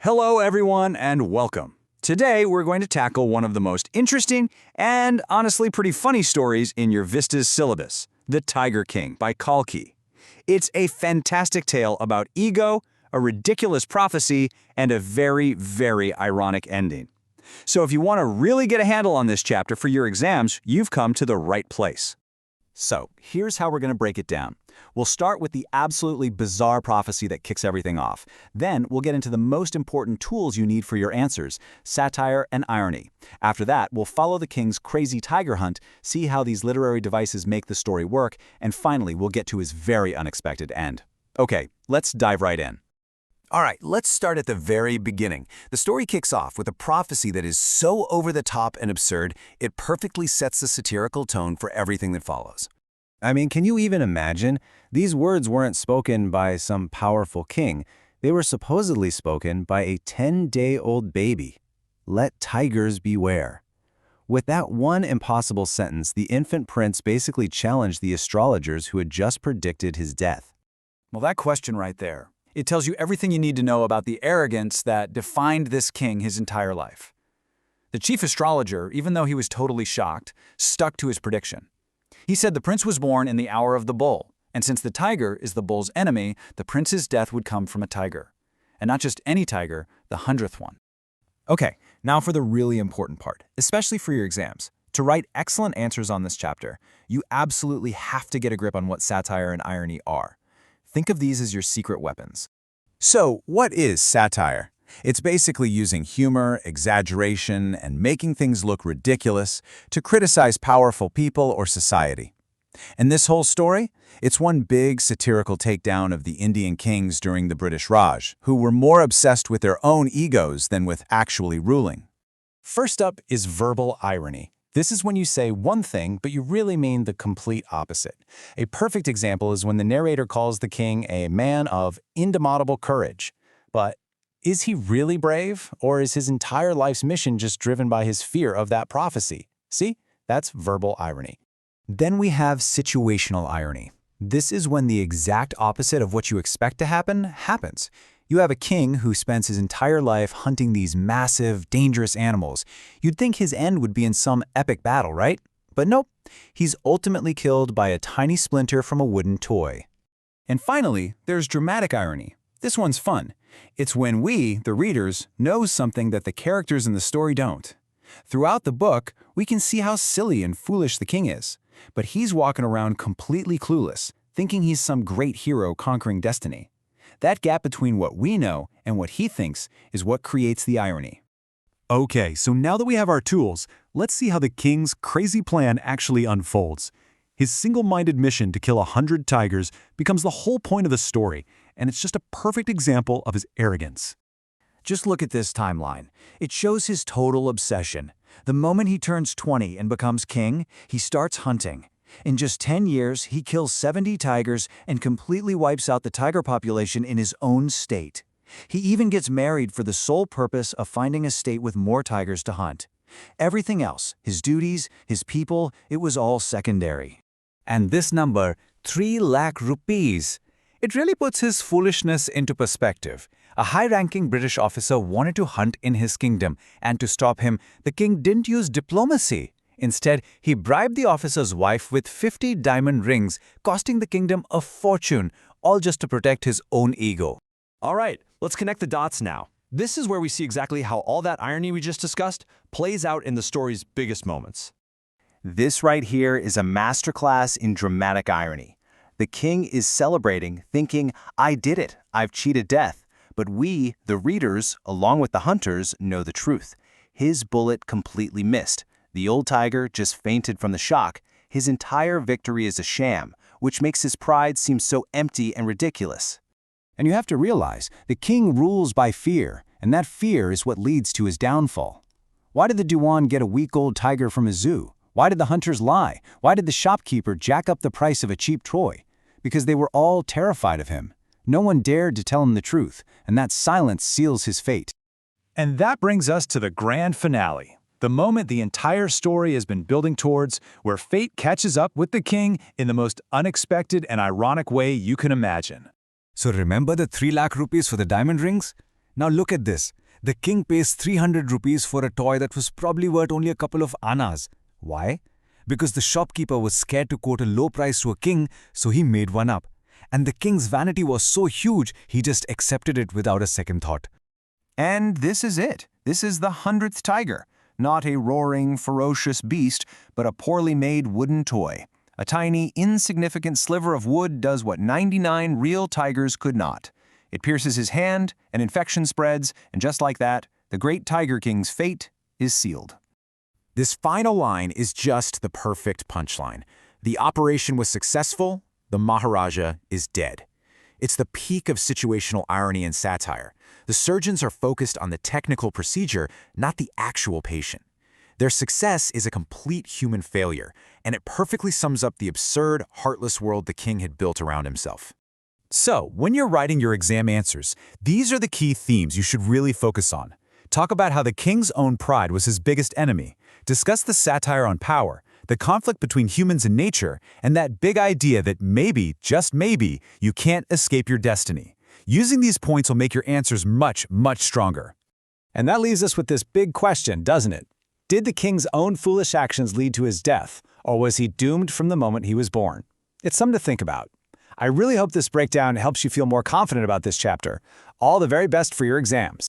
Hello everyone and welcome. Today we're going to tackle one of the most interesting and honestly pretty funny stories in your Vista's syllabus, The Tiger King by Kalki. It's a fantastic tale about ego, a ridiculous prophecy, and a very, very ironic ending. So if you want to really get a handle on this chapter for your exams, you've come to the right place. So here's how we're going to break it down. We'll start with the absolutely bizarre prophecy that kicks everything off. Then we'll get into the most important tools you need for your answers, satire and irony. After that, we'll follow the king's crazy tiger hunt, see how these literary devices make the story work, and finally we'll get to his very unexpected end. Okay, let's dive right in. All right, let's start at the very beginning. The story kicks off with a prophecy that is so over the top and absurd, it perfectly sets the satirical tone for everything that follows. I mean, can you even imagine? These words weren't spoken by some powerful king. They were supposedly spoken by a 10-day-old baby. Let tigers beware. With that one impossible sentence, the infant prince basically challenged the astrologers who had just predicted his death. Well, that question right there, it tells you everything you need to know about the arrogance that defined this king his entire life. The chief astrologer, even though he was totally shocked, stuck to his prediction. He said the prince was born in the hour of the bull, and since the tiger is the bull's enemy, the prince's death would come from a tiger. And not just any tiger, the 100th one. Okay, now for the really important part, especially for your exams. To write excellent answers on this chapter, you absolutely have to get a grip on what satire and irony are. Think of these as your secret weapons. So, what is satire? It's basically using humor, exaggeration, and making things look ridiculous to criticize powerful people or society. And this whole story? It's one big satirical takedown of the Indian kings during the British Raj, who were more obsessed with their own egos than with actually ruling. First up is verbal irony. This is when you say one thing, but you really mean the complete opposite. A perfect example is when the narrator calls the king a man of indomitable courage. But is he really brave, or is his entire life's mission just driven by his fear of that prophecy? See, that's verbal irony. Then we have situational irony. This is when the exact opposite of what you expect to happen, happens. You have a king who spends his entire life hunting these massive, dangerous animals. You'd think his end would be in some epic battle, right? But nope, he's ultimately killed by a tiny splinter from a wooden toy. And finally, there's dramatic irony. This one's fun. It's when we, the readers, know something that the characters in the story don't. Throughout the book, we can see how silly and foolish the king is. But he's walking around completely clueless, thinking he's some great hero conquering destiny. That gap between what we know and what he thinks is what creates the irony. Okay, so now that we have our tools, let's see how the king's crazy plan actually unfolds. His single-minded mission to kill 100 tigers becomes the whole point of the story, and it's just a perfect example of his arrogance. Just look at this timeline. It shows his total obsession. The moment he turns 20 and becomes king, he starts hunting. In just 10 years, he kills 70 tigers and completely wipes out the tiger population in his own state. He even gets married for the sole purpose of finding a state with more tigers to hunt. Everything else, his duties, his people, it was all secondary. And this number, 3 lakh rupees. It really puts his foolishness into perspective. A high-ranking British officer wanted to hunt in his kingdom, and to stop him, the king didn't use diplomacy. Instead, he bribed the officer's wife with 50 diamond rings, costing the kingdom a fortune, all just to protect his own ego. All right, let's connect the dots now. This is where we see exactly how all that irony we just discussed plays out in the story's biggest moments. This right here is a masterclass in dramatic irony. The king is celebrating, thinking, I did it, I've cheated death. But we, the readers, along with the hunters, know the truth. His bullet completely missed. The old tiger just fainted from the shock. His entire victory is a sham, which makes his pride seem so empty and ridiculous. And you have to realize, the king rules by fear, and that fear is what leads to his downfall. Why did the Diwan get a week-old tiger from a zoo? Why did the hunters lie? Why did the shopkeeper jack up the price of a cheap toy? Because they were all terrified of him. No one dared to tell him the truth, and that silence seals his fate. And that brings us to the grand finale, the moment the entire story has been building towards, where fate catches up with the king in the most unexpected and ironic way you can imagine. So remember the 3 lakh rupees for the diamond rings? Now look at this. The king pays 300 rupees for a toy that was probably worth only a couple of annas. Why? Because the shopkeeper was scared to quote a low price to a king, so he made one up. And the king's vanity was so huge, he just accepted it without a second thought. And this is it. This is the 100th tiger. Not a roaring, ferocious beast, but a poorly made wooden toy. A tiny, insignificant sliver of wood does what 99 real tigers could not. It pierces his hand, an infection spreads, and just like that, the great Tiger King's fate is sealed. This final line is just the perfect punchline. The operation was successful, the Maharaja is dead. It's the peak of situational irony and satire. The surgeons are focused on the technical procedure, not the actual patient. Their success is a complete human failure, and it perfectly sums up the absurd, heartless world the king had built around himself. So, when you're writing your exam answers, these are the key themes you should really focus on. Talk about how the king's own pride was his biggest enemy. Discuss the satire on power, the conflict between humans and nature, and that big idea that maybe, just maybe, you can't escape your destiny. Using these points will make your answers much, much stronger. And that leaves us with this big question, doesn't it? Did the king's own foolish actions lead to his death, or was he doomed from the moment he was born? It's something to think about. I really hope this breakdown helps you feel more confident about this chapter. All the very best for your exams.